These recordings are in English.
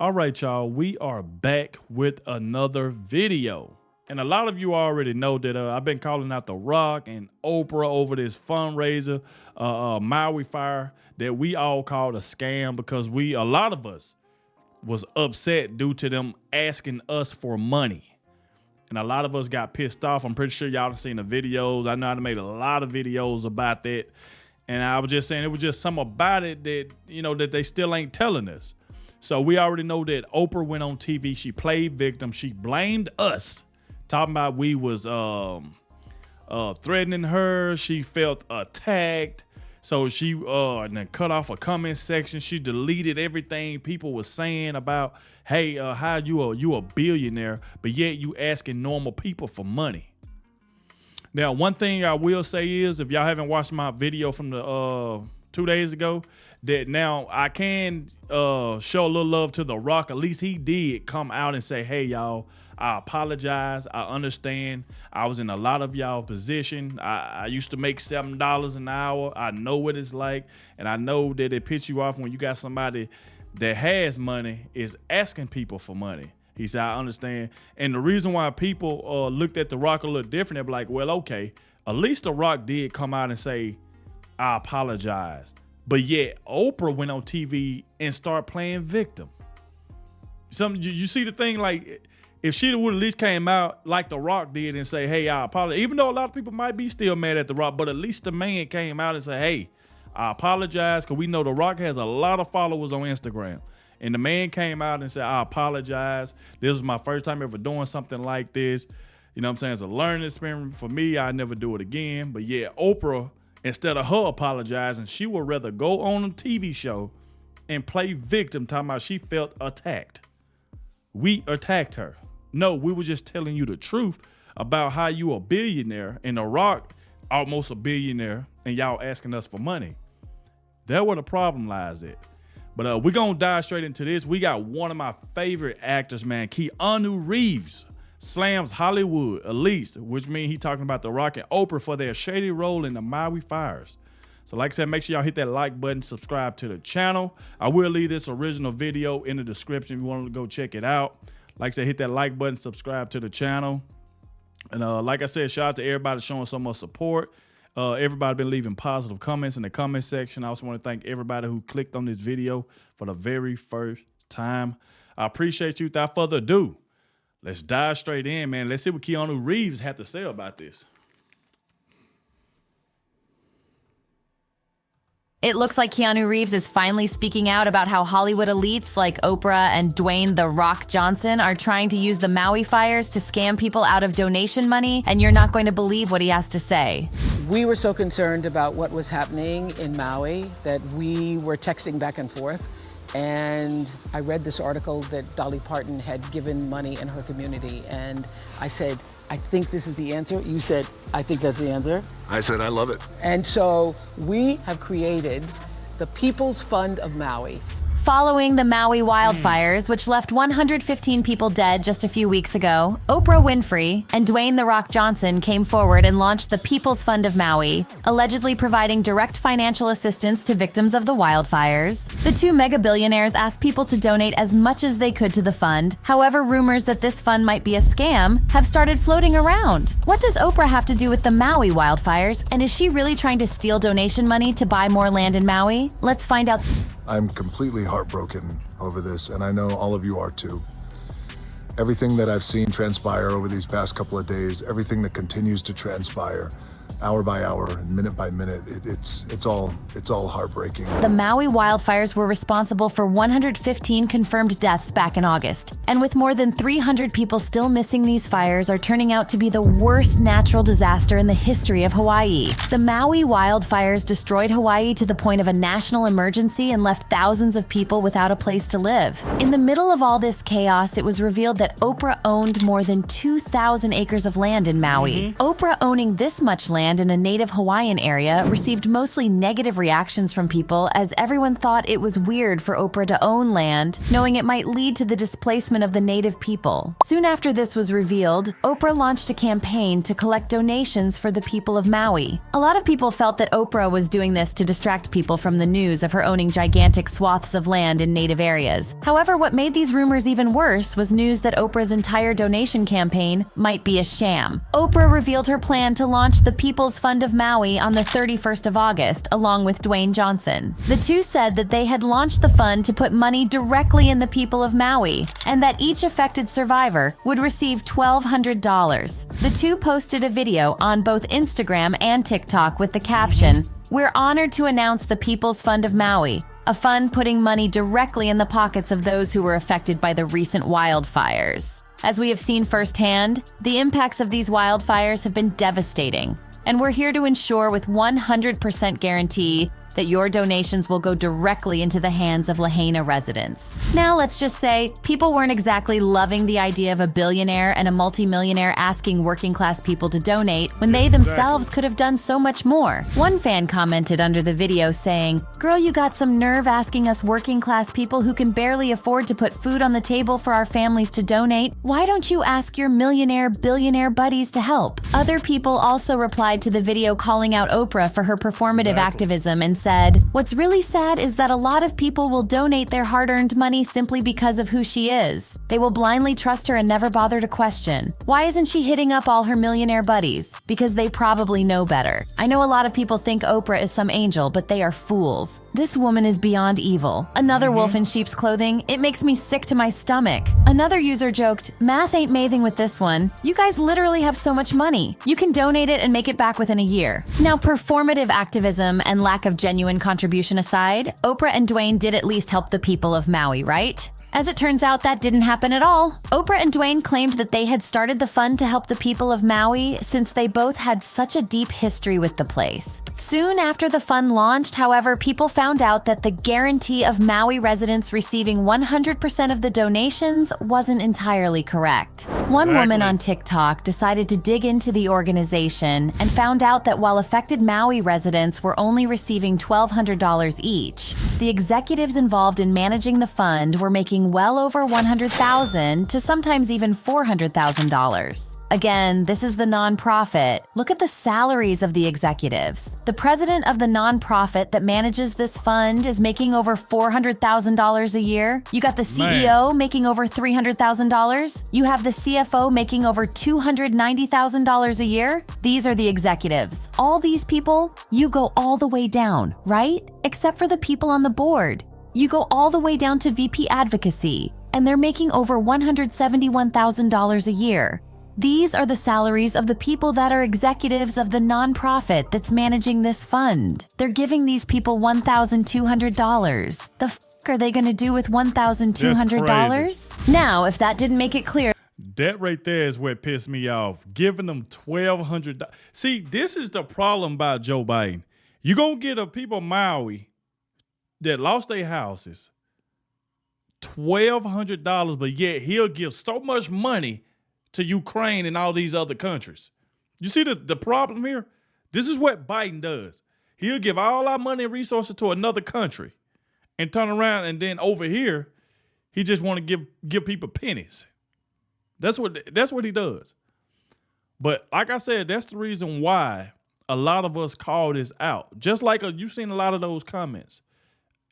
All right, y'all, we are back with another video. And a lot of you already know that I've been calling out The Rock and Oprah over this fundraiser, Maui fire, that we all called a scam because a lot of us was upset due to them asking us for money. And a lot of us got pissed off. I'm pretty sure y'all have seen the videos. I know I made a lot of videos about that. And I was just saying it was just something about it that, you know, that they still ain't telling us. So we already know that Oprah went on TV. She played victim. She blamed us, talking about we was threatening her. She felt attacked. So she and then cut off a comment section. She deleted everything people were saying about, hey, how you a billionaire, but yet you asking normal people for money. Now, one thing I will say is, if y'all haven't watched my video from the 2 days ago, that now I can show a little love to The Rock. At least he did come out and say, hey, y'all, I apologize. I understand. I was in a lot of y'all position. I used to make $7 an hour. I know what it's like. And I know that it pisses you off when you got somebody that has money is asking people for money. He said, I understand. And the reason why people looked at The Rock a little different, they're like, well, okay, at least The Rock did come out and say, I apologize. But yet Oprah went on TV and started playing victim. You see the thing, like, if she would at least came out like The Rock did and say, hey, I apologize, even though a lot of people might be still mad at The Rock, but at least the man came out and said, hey, I apologize, because we know The Rock has a lot of followers on Instagram. And the man came out and said, I apologize. This was my first time ever doing something like this. You know what I'm saying? It's a learning experience for me. I never do it again. But yeah, Oprah, instead of her apologizing, she would rather go on a TV show and play victim, talking about she felt attacked. We attacked her. No, we were just telling you the truth about how you a billionaire and The Rock almost a billionaire and y'all asking us for money. That's where the problem lies at. But we're going to dive straight into this. We got one of my favorite actors, man, Keanu Reeves. SLAMS Hollywood, at least, which means he talking about The Rock and Oprah for their shady role in the Maui fires. So like I said, make sure y'all hit that like button, subscribe to the channel. I will leave this original video in the description if you want to go check it out. Like I said, hit that like button, subscribe to the channel. And like I said, shout out to everybody showing so much support. Everybody been leaving positive comments in the comment section. I also want to thank everybody who clicked on this video for the very first time. I appreciate you. Without further ado, let's dive straight in, man. Let's see what Keanu Reeves had to say about this. It looks like Keanu Reeves is finally speaking out about how Hollywood elites like Oprah and Dwayne "The Rock" Johnson are trying to use the Maui fires to scam people out of donation money, and you're not going to believe what he has to say. We were so concerned about what was happening in Maui that we were texting back and forth. And I read this article that Dolly Parton had given money in her community. And I said, I think this is the answer. You said, I think that's the answer. I said, I love it. And so we have created the People's Fund of Maui. Following the Maui wildfires, which left 115 people dead just a few weeks ago, Oprah Winfrey and Dwayne "The Rock" Johnson came forward and launched the People's Fund of Maui, allegedly providing direct financial assistance to victims of the wildfires. The two mega-billionaires asked people to donate as much as they could to the fund. However, rumors that this fund might be a scam have started floating around. What does Oprah have to do with the Maui wildfires, and is she really trying to steal donation money to buy more land in Maui? Let's find out. I'm completely heartbroken over this, and I know all of you are too. Everything that I've seen transpire over these past couple of days, everything that continues to transpire, hour by hour and minute by minute, it's all heartbreaking. The Maui wildfires were responsible for 115 confirmed deaths back in August. And with more than 300 people still missing, these fires are turning out to be the worst natural disaster in the history of Hawaii. The Maui wildfires destroyed Hawaii to the point of a national emergency and left thousands of people without a place to live. In the middle of all this chaos, it was revealed that Oprah owned more than 2,000 acres of land in Maui. Oprah owning this much land land in a native Hawaiian area received mostly negative reactions from people, as everyone thought it was weird for Oprah to own land, knowing it might lead to the displacement of the native people. Soon after this was revealed, Oprah launched a campaign to collect donations for the people of Maui. A lot of people felt that Oprah was doing this to distract people from the news of her owning gigantic swaths of land in native areas. However, what made these rumors even worse was news that Oprah's entire donation campaign might be a sham. Oprah revealed her plan to launch the People's Fund of Maui on the 31st of August, along with Dwayne Johnson. The two said that they had launched the fund to put money directly in the people of Maui, and that each affected survivor would receive $1,200. The two posted a video on both Instagram and TikTok with the caption, "We're honored to announce the People's Fund of Maui, a fund putting money directly in the pockets of those who were affected by the recent wildfires." As we have seen firsthand, the impacts of these wildfires have been devastating, and we're here to ensure with 100% guarantee that your donations will go directly into the hands of Lahaina residents. Now, let's just say people weren't exactly loving the idea of a billionaire and a multimillionaire asking working class people to donate when they themselves could have done so much more. One fan commented under the video saying, "Girl, you got some nerve asking us working class people who can barely afford to put food on the table for our families to donate. Why don't you ask your millionaire, billionaire buddies to help?" Other people also replied to the video calling out Oprah for her performative activism and said, "What's really sad is that a lot of people will donate their hard-earned money simply because of who she is. They will blindly trust her and never bother to question. Why isn't she hitting up all her millionaire buddies? Because they probably know better. I know a lot of people think Oprah is some angel, but they are fools. This woman is beyond evil." Another wolf in sheep's clothing, "It makes me sick to my stomach." Another user joked, "Math ain't mathing with this one. You guys literally have so much money. You can donate it and make it back within a year." Now, performative activism and lack of genuine contribution aside, Oprah and Dwayne did at least help the people of Maui, right? As it turns out, that didn't happen at all. Oprah and Dwayne claimed that they had started the fund to help the people of Maui since they both had such a deep history with the place. Soon after the fund launched, however, people found out that the guarantee of Maui residents receiving 100% of the donations wasn't entirely correct. One woman on TikTok decided to dig into the organization and found out that while affected Maui residents were only receiving $1,200 each, the executives involved in managing the fund were making well over $100,000 to sometimes even $400,000. Again, this is the nonprofit. Look at the salaries of the executives. The president of the nonprofit that manages this fund is making over $400,000 a year. You got the CEO making over $300,000. You have the CFO making over $290,000 a year. These are the executives. All these people, you go all the way down, right? Except for the people on the board. You go all the way down to VP advocacy, and they're making over $171,000 a year. These are the salaries of the people that are executives of the nonprofit that's managing this fund. They're giving these people $1,200. The f*** are they going to do with $1,200? Now, if that didn't make it clear, that right there is what pissed me off. Giving them $1,200. See, this is the problem about Joe Biden. You're going to get a people of Maui that lost their houses $1,200, but yet he'll give so much money to Ukraine and all these other countries. You see the problem here? This is what Biden does. He'll give all our money and resources to another country and turn around, and then over here, he just want to give people pennies. That's what he does. But like I said, that's the reason why a lot of us call this out. Just like you've seen a lot of those comments.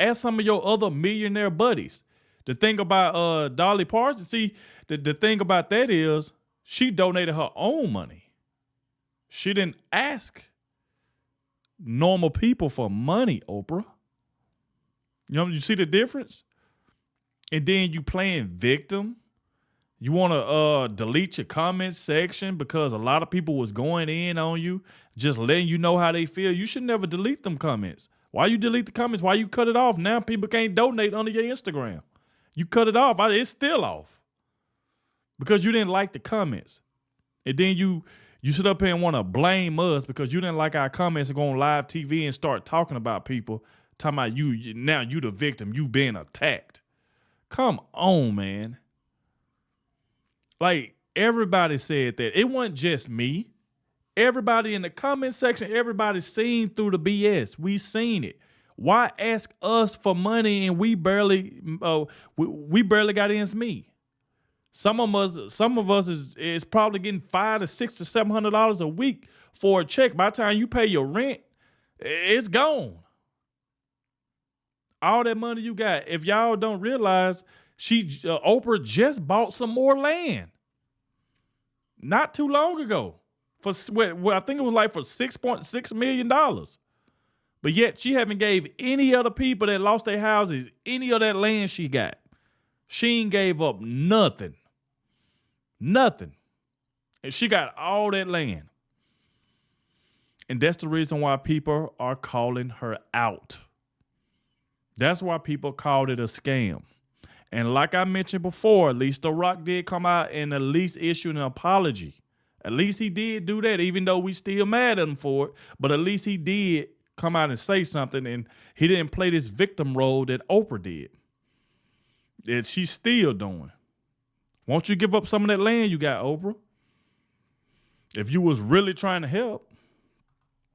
Ask some of your other millionaire buddies. The thing about Dolly Parton, see, the thing about that is she donated her own money. She didn't ask normal people for money, Oprah. You know, you see the difference? And then you playing victim. You want to delete your comment section because a lot of people was going in on you, just letting you know how they feel. You should never delete them comments. Why you delete the comments? Why you cut it off? Now people can't donate under your Instagram. You cut it off. It's still off. Because you didn't like the comments. And then you sit up here and want to blame us because you didn't like our comments and go on live TV and start talking about people, talking about you, now you the victim, you being attacked. Come on, man. Like, everybody said that. It wasn't just me. Everybody in the comment section, everybody's seen through the BS. We seen it. Why ask us for money and we barely got ends meet? Some of us is probably getting $500 to $600 to $700 a week for a check. By the time you pay your rent, it's gone. All that money you got. If y'all don't realize, Oprah just bought some more land not too long ago for I think it was like for $6.6 million. But yet she haven't gave any other people that lost their houses any of that land she got. She ain't gave up nothing. Nothing. And she got all that land. And that's the reason why people are calling her out. That's why people called it a scam. And like I mentioned before, at least The Rock did come out and at least issue an apology. At least he did do that, even though we still mad at him for it. But at least he did come out and say something, and he didn't play this victim role that Oprah did. That she's still doing. Won't you give up some of that land you got, Oprah? If you was really trying to help.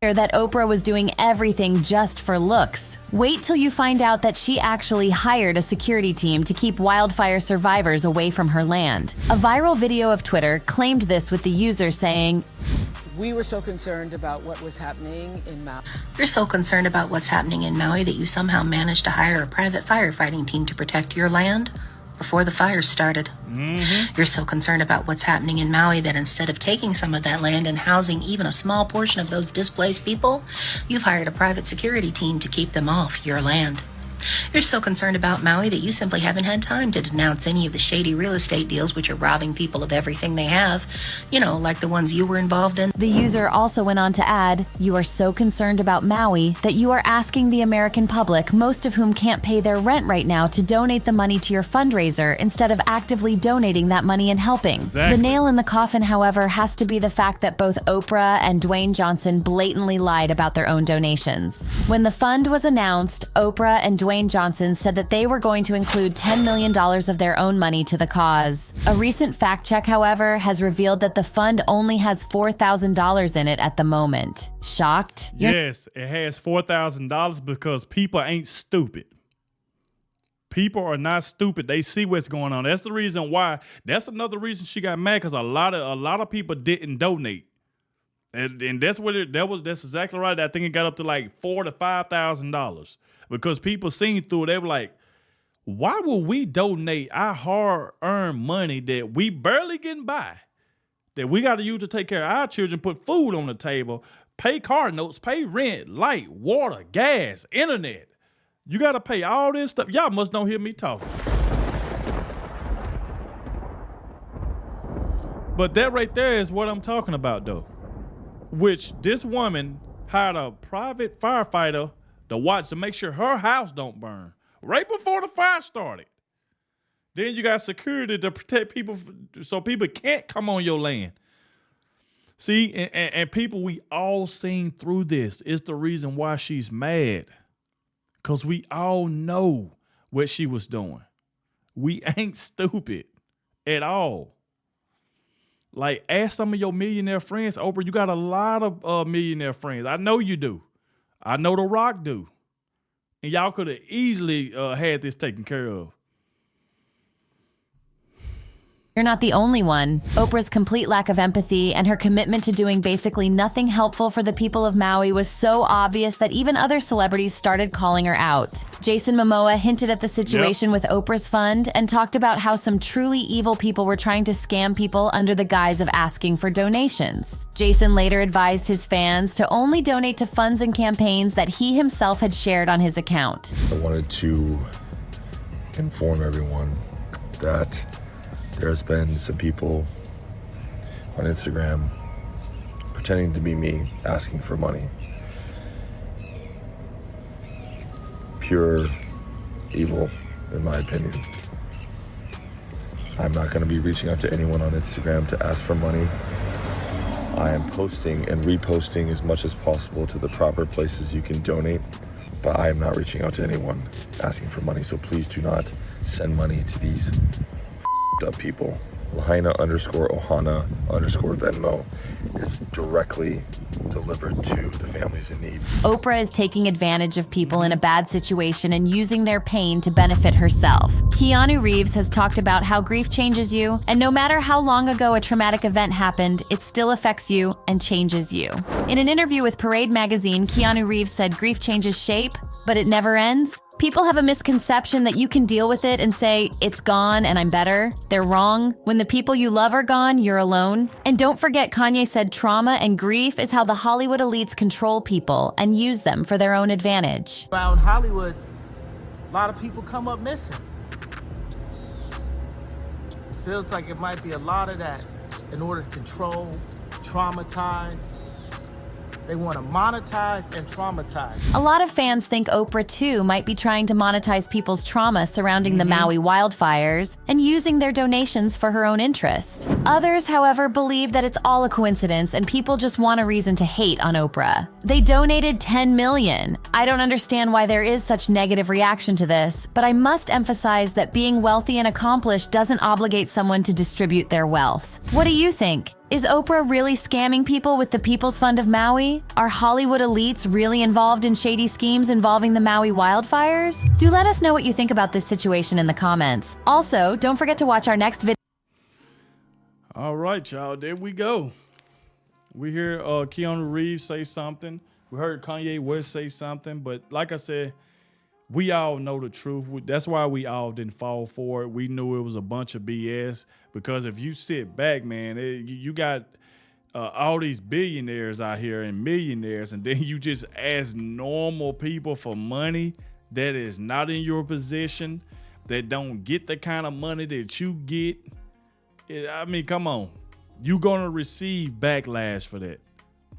That Oprah was doing everything just for looks. Wait till you find out that she actually hired a security team to keep wildfire survivors away from her land. A viral video of Twitter claimed this, with the user saying, We were so concerned about what was happening in Maui. You're so concerned about what's happening in Maui that you somehow managed to hire a private firefighting team to protect your land before the fires started. You're so concerned about what's happening in Maui that instead of taking some of that land and housing even a small portion of those displaced people, you've hired a private security team to keep them off your land. You're so concerned about Maui that you simply haven't had time to denounce any of the shady real estate deals which are robbing people of everything they have, you know, like the ones you were involved in. The user also went on to add, you are so concerned about Maui that you are asking the American public, most of whom can't pay their rent right now, to donate the money to your fundraiser instead of actively donating that money and helping. Exactly. The nail in the coffin, however, has to be the fact that both Oprah and Dwayne Johnson blatantly lied about their own donations. When the fund was announced, Oprah and Dwayne Johnson said that they were going to include $10 million of their own money to the cause. A recent fact check, however, has revealed that the fund only has $4,000 in it at the moment. Shocked? Yes, it has $4,000 because people ain't stupid. People are not stupid. They see what's going on. That's the reason why. That's another reason she got mad, because a lot of people didn't donate. And that's what that's exactly right. I think it got up to like $4,000 to $5,000 because people seen through it. They were like, why would we donate our hard-earned money that we barely getting by, that we got to use to take care of our children, put food on the table, pay car notes, pay rent, light, water, gas, internet. You got to pay all this stuff. Y'all must don't hear me talking. But that right there is what I'm talking about, though. Which this woman hired a private firefighter to make sure her house don't burn right before the fire started. Then you got security to protect people so people can't come on your land. See, and people, we all seen through this. It's the reason why she's mad. Because we all know what she was doing. We ain't stupid at all. Like, ask some of your millionaire friends. Oprah, you got a lot of millionaire friends. I know you do. I know The Rock do. And y'all could have easily had this taken care of. You're not the only one. Oprah's complete lack of empathy and her commitment to doing basically nothing helpful for the people of Maui was so obvious that even other celebrities started calling her out. Jason Momoa hinted at the situation with Oprah's fund and talked about how some truly evil people were trying to scam people under the guise of asking for donations. Jason later advised his fans to only donate to funds and campaigns that he himself had shared on his account. I wanted to inform everyone that there's been some people on Instagram pretending to be me, asking for money. Pure evil, in my opinion. I'm not going to be reaching out to anyone on Instagram to ask for money. I am posting and reposting as much as possible to the proper places you can donate, but I am not reaching out to anyone asking for money, so please do not send money to these up people. Lahaina_Ohana_Venmo is directly delivered to the families in need. Oprah is taking advantage of people in a bad situation and using their pain to benefit herself. Keanu Reeves has talked about how grief changes you, and no matter how long ago a traumatic event happened, it still affects you and changes you. In an interview with Parade magazine, Keanu Reeves said grief changes shape, but it never ends. People have a misconception that you can deal with it and say, it's gone and I'm better. They're wrong. When the people you love are gone, you're alone. And don't forget, Kanye said trauma and grief is how the Hollywood elites control people and use them for their own advantage. Around Hollywood, a lot of people come up missing. Feels like it might be a lot of that in order to control, traumatize. They want to monetize and traumatize. A lot of fans think Oprah, too, might be trying to monetize people's trauma surrounding the Maui wildfires and using their donations for her own interest. Others, however, believe that it's all a coincidence and people just want a reason to hate on Oprah. They donated $10 million. I don't understand why there is such negative reaction to this, but I must emphasize that being wealthy and accomplished doesn't obligate someone to distribute their wealth. What do you think? Is Oprah really scamming people with the People's Fund of Maui? Are Hollywood elites really involved in shady schemes involving the Maui wildfires? Do let us know what you think about this situation in the comments. Also, don't forget to watch our next video. All right, y'all, there we go. We hear Keanu Reeves say something. We heard Kanye West say something, but like I said, we all know the truth. That's why we all didn't fall for it. We knew it was a bunch of BS because if you sit back, man, you got all these billionaires out here and millionaires, and then you just ask normal people for money that is not in your position, that don't get the kind of money that you get. I mean, come on. You're going to receive backlash for that.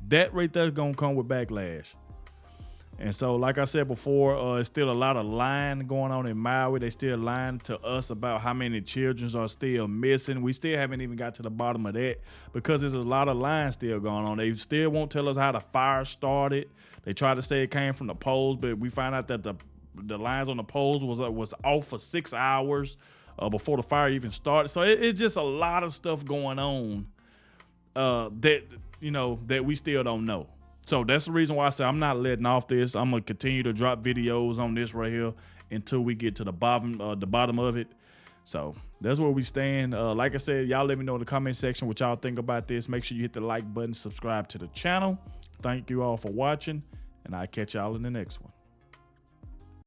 That right there is going to come with backlash. And so, like I said before, it's still a lot of lying going on in Maui. They still lying to us about how many children are still missing. We still haven't even got to the bottom of that because there's a lot of lying still going on. They still won't tell us how the fire started. They try to say it came from the poles, but we find out that the lines on the poles was off for 6 hours before the fire even started. So it's just a lot of stuff going on that we still don't know. So that's the reason why I say I'm not letting off this. I'm gonna continue to drop videos on this right here until we get to the bottom of it. So that's where we stand. Like I said, y'all let me know in the comment section what y'all think about this. Make sure you hit the like button, subscribe to the channel. Thank you all for watching, and I'll catch y'all in the next one.